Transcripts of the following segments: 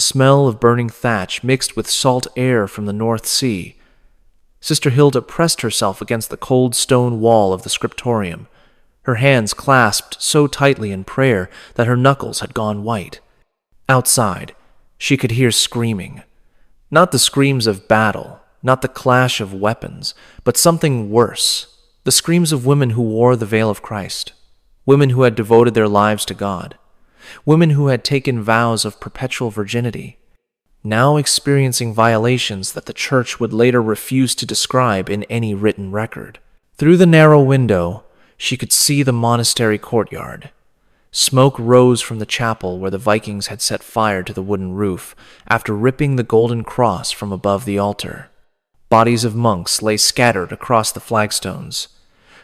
smell of burning thatch mixed with salt air from the North Sea. Sister Hilda pressed herself against the cold stone wall of the scriptorium, her hands clasped so tightly in prayer that her knuckles had gone white. Outside, she could hear screaming. Not the screams of battle, not the clash of weapons, but something worse, the screams of women who wore the veil of Christ, women who had devoted their lives to God, women who had taken vows of perpetual virginity, now experiencing violations that the church would later refuse to describe in any written record. Through the narrow window, she could see the monastery courtyard. Smoke rose from the chapel where the Vikings had set fire to the wooden roof after ripping the golden cross from above the altar. Bodies of monks lay scattered across the flagstones,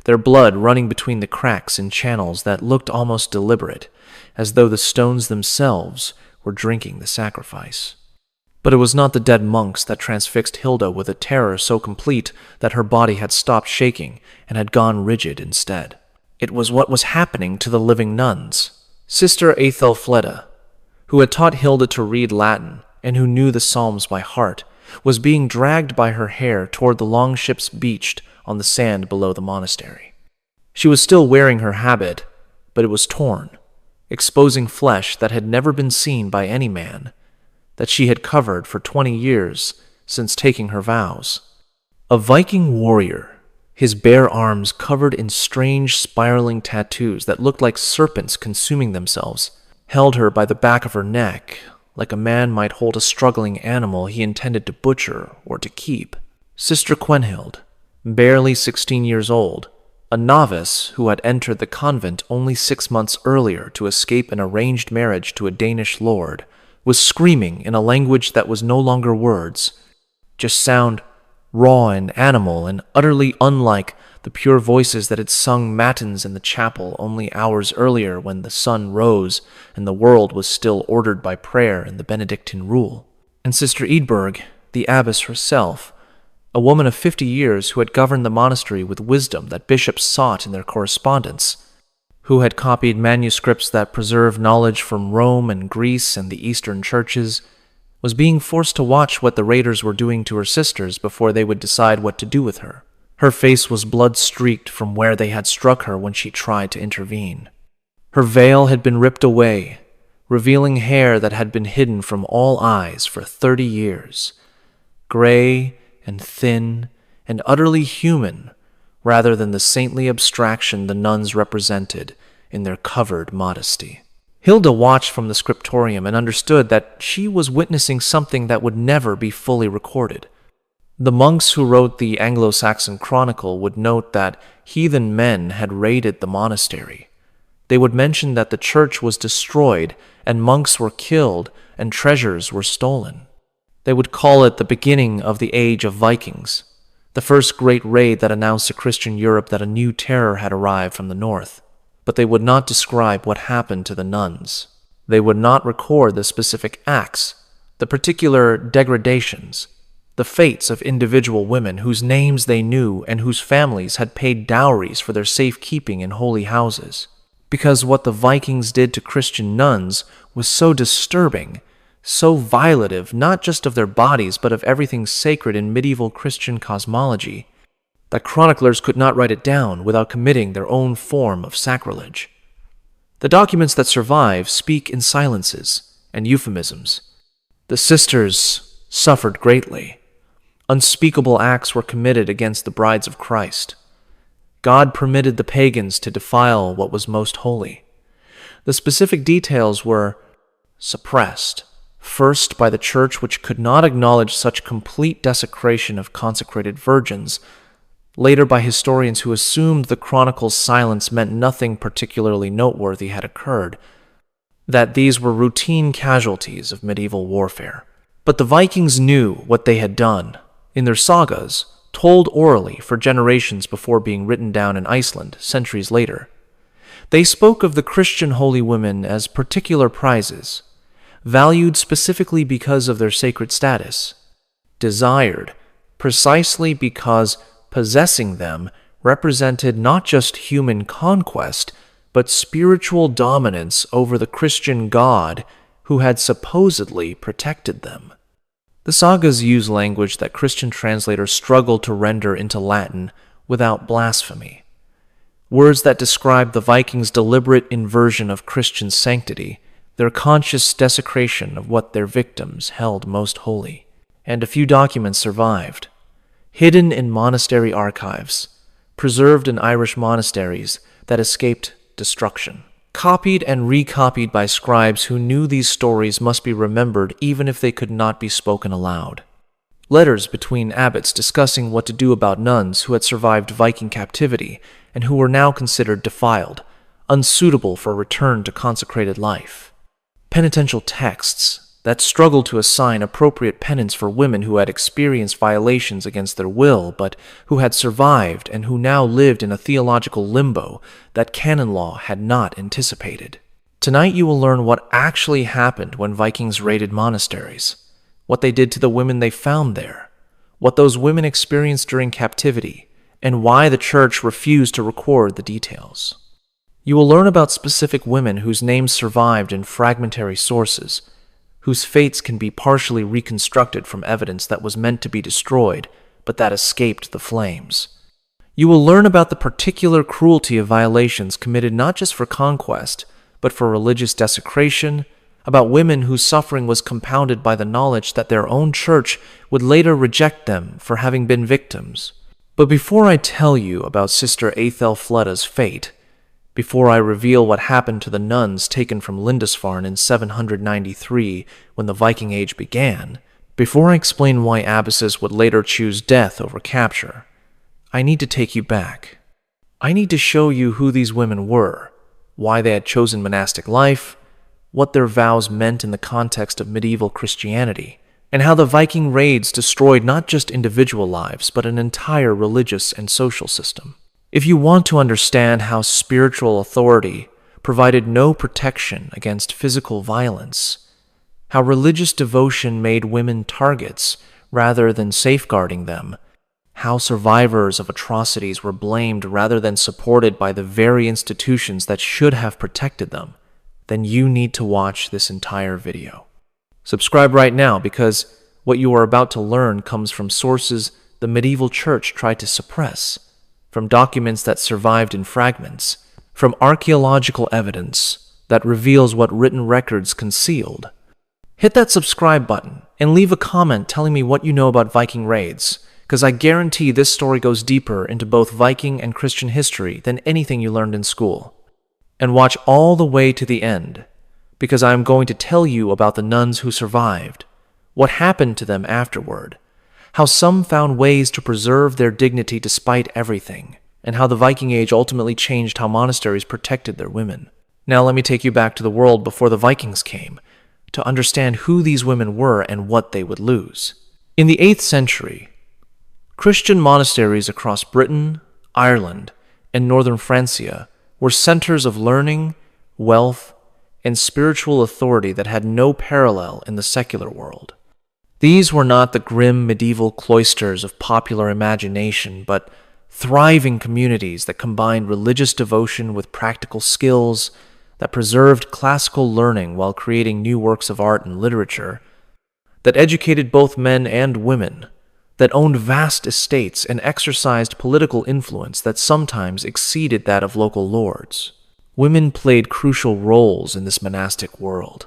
their blood running between the cracks in channels that looked almost deliberate, as though the stones themselves were drinking the sacrifice. But it was not the dead monks that transfixed Hilda with a terror so complete that her body had stopped shaking and had gone rigid instead. It was what was happening to the living nuns. Sister Aethelfleda, who had taught Hilda to read Latin and who knew the Psalms by heart, was being dragged by her hair toward the long ships beached on the sand below the monastery. She was still wearing her habit, but it was torn, exposing flesh that had never been seen by any man, that she had covered for 20 years since taking her vows. A Viking warrior, his bare arms covered in strange spiraling tattoos that looked like serpents consuming themselves, held her by the back of her neck, like a man might hold a struggling animal he intended to butcher or to keep. Sister Quenhild, barely 16 years old, a novice who had entered the convent only 6 months earlier to escape an arranged marriage to a Danish lord, was screaming in a language that was no longer words, just sound raw and animal and utterly unlike the pure voices that had sung matins in the chapel only hours earlier when the sun rose and the world was still ordered by prayer and the Benedictine rule. And Sister Eadburg, the abbess herself, a woman of 50 years who had governed the monastery with wisdom that bishops sought in their correspondence, who had copied manuscripts that preserved knowledge from Rome and Greece and the Eastern churches, was being forced to watch what the raiders were doing to her sisters before they would decide what to do with her. Her face was blood-streaked from where they had struck her when she tried to intervene. Her veil had been ripped away, revealing hair that had been hidden from all eyes for 30 years, gray and thin and utterly human, rather than the saintly abstraction the nuns represented in their covered modesty. Hilda watched from the scriptorium and understood that she was witnessing something that would never be fully recorded. The monks who wrote the Anglo-Saxon Chronicle would note that heathen men had raided the monastery. They would mention that the church was destroyed and monks were killed and treasures were stolen. They would call it the beginning of the age of Vikings, the first great raid that announced to Christian Europe that a new terror had arrived from the north. But they would not describe what happened to the nuns. They would not record the specific acts, the particular degradations, the fates of individual women whose names they knew and whose families had paid dowries for their safekeeping in holy houses. Because what the Vikings did to Christian nuns was so disturbing, so violative not just of their bodies but of everything sacred in medieval Christian cosmology, that chroniclers could not write it down without committing their own form of sacrilege. The documents that survive speak in silences and euphemisms. The sisters suffered greatly. Unspeakable acts were committed against the brides of Christ. God permitted the pagans to defile what was most holy. The specific details were suppressed, first by the church, which could not acknowledge such complete desecration of consecrated virgins, later by historians who assumed the chronicle's silence meant nothing particularly noteworthy had occurred, that these were routine casualties of medieval warfare. But the Vikings knew what they had done. In their sagas, told orally for generations before being written down in Iceland centuries later, they spoke of the Christian holy women as particular prizes, valued specifically because of their sacred status, desired precisely because possessing them represented not just human conquest, but spiritual dominance over the Christian God who had supposedly protected them. The sagas use language that Christian translators struggled to render into Latin without blasphemy. Words that describe the Vikings' deliberate inversion of Christian sanctity, their conscious desecration of what their victims held most holy. And a few documents survived, hidden in monastery archives, preserved in Irish monasteries that escaped destruction. Copied and recopied by scribes who knew these stories must be remembered even if they could not be spoken aloud. Letters between abbots discussing what to do about nuns who had survived Viking captivity and who were now considered defiled, unsuitable for return to consecrated life. Penitential texts that struggled to assign appropriate penance for women who had experienced violations against their will but who had survived and who now lived in a theological limbo that canon law had not anticipated. Tonight you will learn what actually happened when Vikings raided monasteries, what they did to the women they found there, what those women experienced during captivity, and why the church refused to record the details. You will learn about specific women whose names survived in fragmentary sources, whose fates can be partially reconstructed from evidence that was meant to be destroyed, but that escaped the flames. You will learn about the particular cruelty of violations committed not just for conquest, but for religious desecration, about women whose suffering was compounded by the knowledge that their own church would later reject them for having been victims. But before I tell you about Sister Æthelfleda's fate, before I reveal what happened to the nuns taken from Lindisfarne in 793 when the Viking Age began, before I explain why abbesses would later choose death over capture, I need to take you back. I need to show you who these women were, why they had chosen monastic life, what their vows meant in the context of medieval Christianity, and how the Viking raids destroyed not just individual lives, but an entire religious and social system. If you want to understand how spiritual authority provided no protection against physical violence, how religious devotion made women targets rather than safeguarding them, how survivors of atrocities were blamed rather than supported by the very institutions that should have protected them, then you need to watch this entire video. Subscribe right now because what you are about to learn comes from sources the medieval church tried to suppress, from documents that survived in fragments, from archaeological evidence that reveals what written records concealed. Hit that subscribe button and leave a comment telling me what you know about Viking raids, because I guarantee this story goes deeper into both Viking and Christian history than anything you learned in school. And watch all the way to the end, because I am going to tell you about the nuns who survived, what happened to them afterward, how some found ways to preserve their dignity despite everything, and how the Viking Age ultimately changed how monasteries protected their women. Now let me take you back to the world before the Vikings came, to understand who these women were and what they would lose. In the 8th century, Christian monasteries across Britain, Ireland, and northern Francia were centers of learning, wealth, and spiritual authority that had no parallel in the secular world. These were not the grim medieval cloisters of popular imagination, but thriving communities that combined religious devotion with practical skills, that preserved classical learning while creating new works of art and literature, that educated both men and women, that owned vast estates and exercised political influence that sometimes exceeded that of local lords. Women played crucial roles in this monastic world.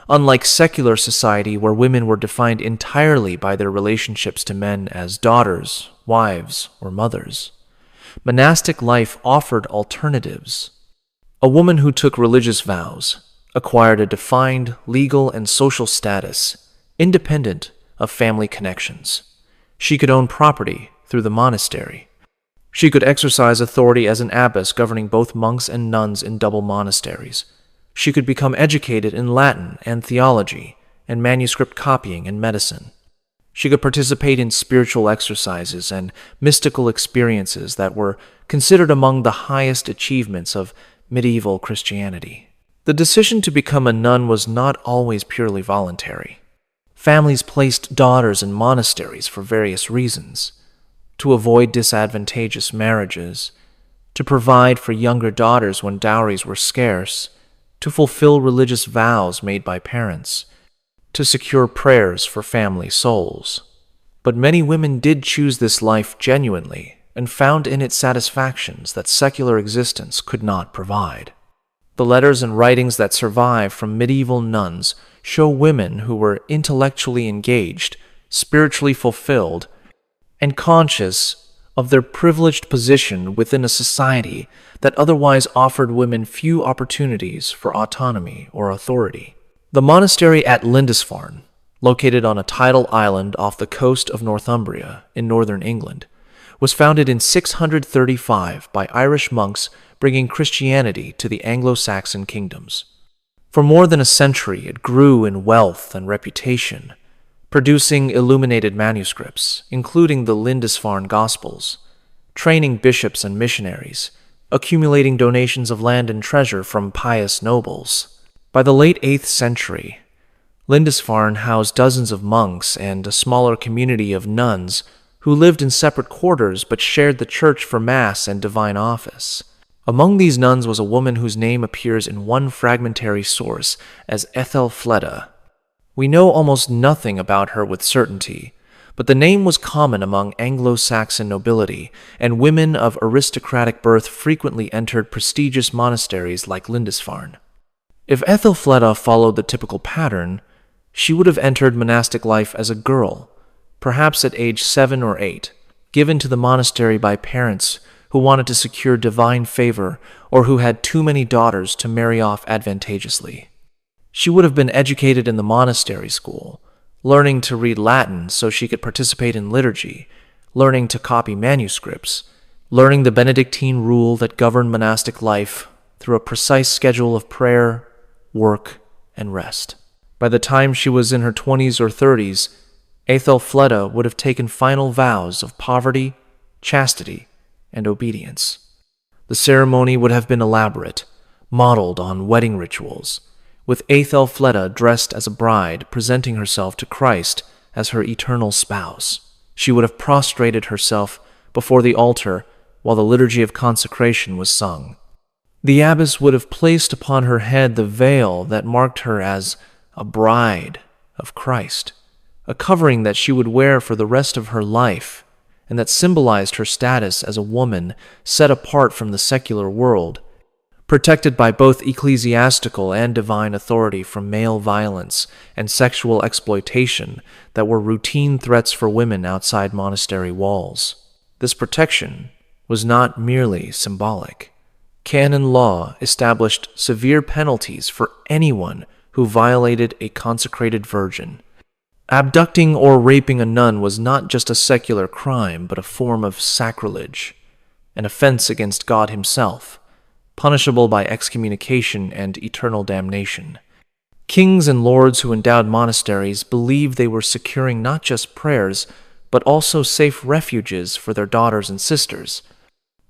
Unlike secular society where women were defined entirely by their relationships to men as daughters, wives, or mothers, monastic life offered alternatives. A woman who took religious vows acquired a defined legal and social status, independent of family connections. She could own property through the monastery. She could exercise authority as an abbess governing both monks and nuns in double monasteries. She could become educated in Latin and theology and manuscript copying and medicine. She could participate in spiritual exercises and mystical experiences that were considered among the highest achievements of medieval Christianity. The decision to become a nun was not always purely voluntary. Families placed daughters in monasteries for various reasons: to avoid disadvantageous marriages, to provide for younger daughters when dowries were scarce, to fulfill religious vows made by parents, to secure prayers for family souls. But many women did choose this life genuinely and found in it satisfactions that secular existence could not provide. The letters and writings that survive from medieval nuns show women who were intellectually engaged, spiritually fulfilled, and conscious of their privileged position within a society that otherwise offered women few opportunities for autonomy or authority. The monastery at Lindisfarne, located on a tidal island off the coast of Northumbria in northern England, was founded in 635 by Irish monks bringing Christianity to the Anglo-Saxon kingdoms. For more than a century, it grew in wealth and reputation, producing illuminated manuscripts, including the Lindisfarne Gospels, training bishops and missionaries, accumulating donations of land and treasure from pious nobles. By the late 8th century, Lindisfarne housed dozens of monks and a smaller community of nuns who lived in separate quarters but shared the church for Mass and divine office. Among these nuns was a woman whose name appears in one fragmentary source as Ethelfleda. We know almost nothing about her with certainty, but the name was common among Anglo-Saxon nobility, and women of aristocratic birth frequently entered prestigious monasteries like Lindisfarne. If Ethelfleda followed the typical pattern, she would have entered monastic life as a girl, perhaps at age 7 or 8, given to the monastery by parents who wanted to secure divine favor or who had too many daughters to marry off advantageously. She would have been educated in the monastery school, learning to read Latin so she could participate in liturgy, learning to copy manuscripts, learning the Benedictine rule that governed monastic life through a precise schedule of prayer, work, and rest. By the time she was in her 20s or 30s, Ethelfleda would have taken final vows of poverty, chastity, and obedience. The ceremony would have been elaborate, modeled on wedding rituals, with Ethelfleda dressed as a bride presenting herself to Christ as her eternal spouse. She would have prostrated herself before the altar while the liturgy of consecration was sung. The abbess would have placed upon her head the veil that marked her as a bride of Christ, a covering that she would wear for the rest of her life, and that symbolized her status as a woman set apart from the secular world, protected by both ecclesiastical and divine authority from male violence and sexual exploitation that were routine threats for women outside monastery walls. This protection was not merely symbolic. Canon law established severe penalties for anyone who violated a consecrated virgin. Abducting or raping a nun was not just a secular crime, but a form of sacrilege, an offense against God himself, punishable by excommunication and eternal damnation. Kings and lords who endowed monasteries believed they were securing not just prayers, but also safe refuges for their daughters and sisters,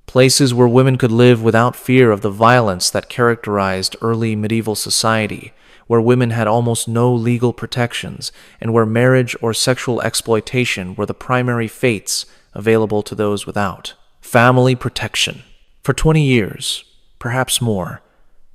places where women could live without fear of the violence that characterized early medieval society, where women had almost no legal protections, and where marriage or sexual exploitation were the primary fates available to those without. Family protection. For 20 years, perhaps more,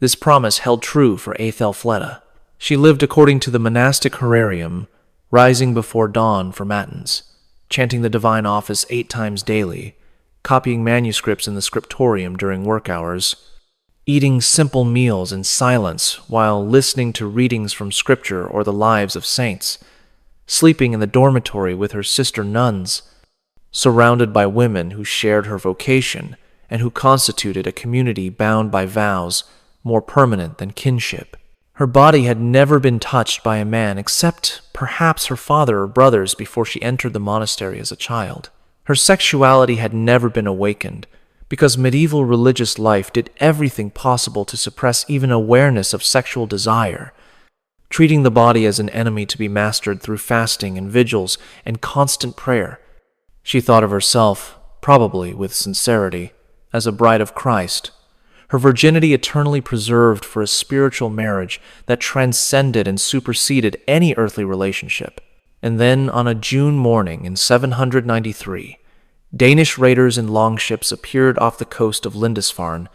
this promise held true for Ethelfleda. She lived according to the monastic horarium, rising before dawn for matins, chanting the divine office 8 times daily, copying manuscripts in the scriptorium during work hours, eating simple meals in silence while listening to readings from scripture or the lives of saints, sleeping in the dormitory with her sister nuns, surrounded by women who shared her vocation and who constituted a community bound by vows more permanent than kinship. Her body had never been touched by a man except perhaps her father or brothers before she entered the monastery as a child. Her sexuality had never been awakened, because medieval religious life did everything possible to suppress even awareness of sexual desire, treating the body as an enemy to be mastered through fasting and vigils and constant prayer. She thought of herself, probably with sincerity, as a bride of Christ, her virginity eternally preserved for a spiritual marriage that transcended and superseded any earthly relationship. And then, on a June morning in 793, Danish raiders in longships appeared off the coast of Lindisfarne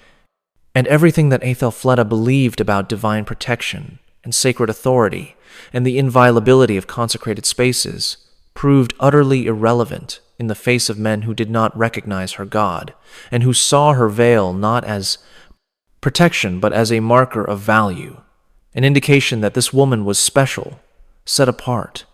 And everything that Aethelfleda believed about divine protection and sacred authority and the inviolability of consecrated spaces proved utterly irrelevant in the face of men who did not recognize her God and who saw her veil not as protection but as a marker of value, an indication that this woman was special, set apart,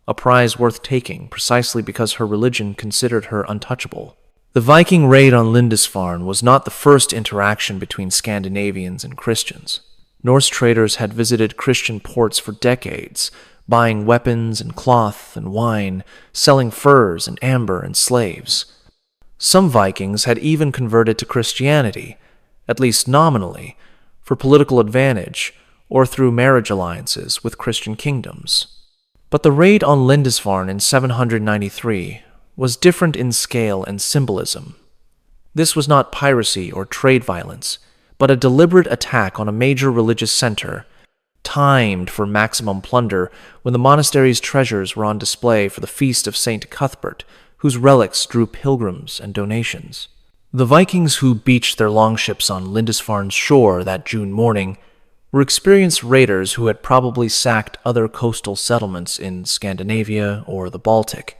a prize worth taking precisely because her religion considered her untouchable. The Viking raid on Lindisfarne was not the first interaction between Scandinavians and Christians. Norse traders had visited Christian ports for decades, buying weapons and cloth and wine, selling furs and amber and slaves. Some Vikings had even converted to Christianity, at least nominally, for political advantage or through marriage alliances with Christian kingdoms. But the raid on Lindisfarne in 793 was different in scale and symbolism. This was not piracy or trade violence, but a deliberate attack on a major religious center, timed for maximum plunder when the monastery's treasures were on display for the feast of St. Cuthbert, whose relics drew pilgrims and donations. The Vikings who beached their longships on Lindisfarne's shore that June morning were experienced raiders who had probably sacked other coastal settlements in Scandinavia or the Baltic.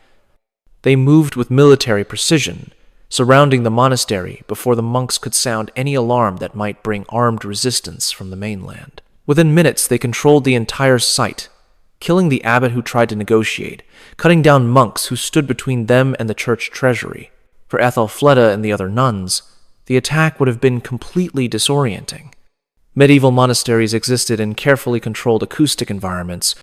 They moved with military precision, surrounding the monastery before the monks could sound any alarm that might bring armed resistance from the mainland. Within minutes, they controlled the entire site, killing the abbot who tried to negotiate, cutting down monks who stood between them and the church treasury. For Aethelfleda and the other nuns, the attack would have been completely disorienting. Medieval monasteries existed in carefully controlled acoustic environments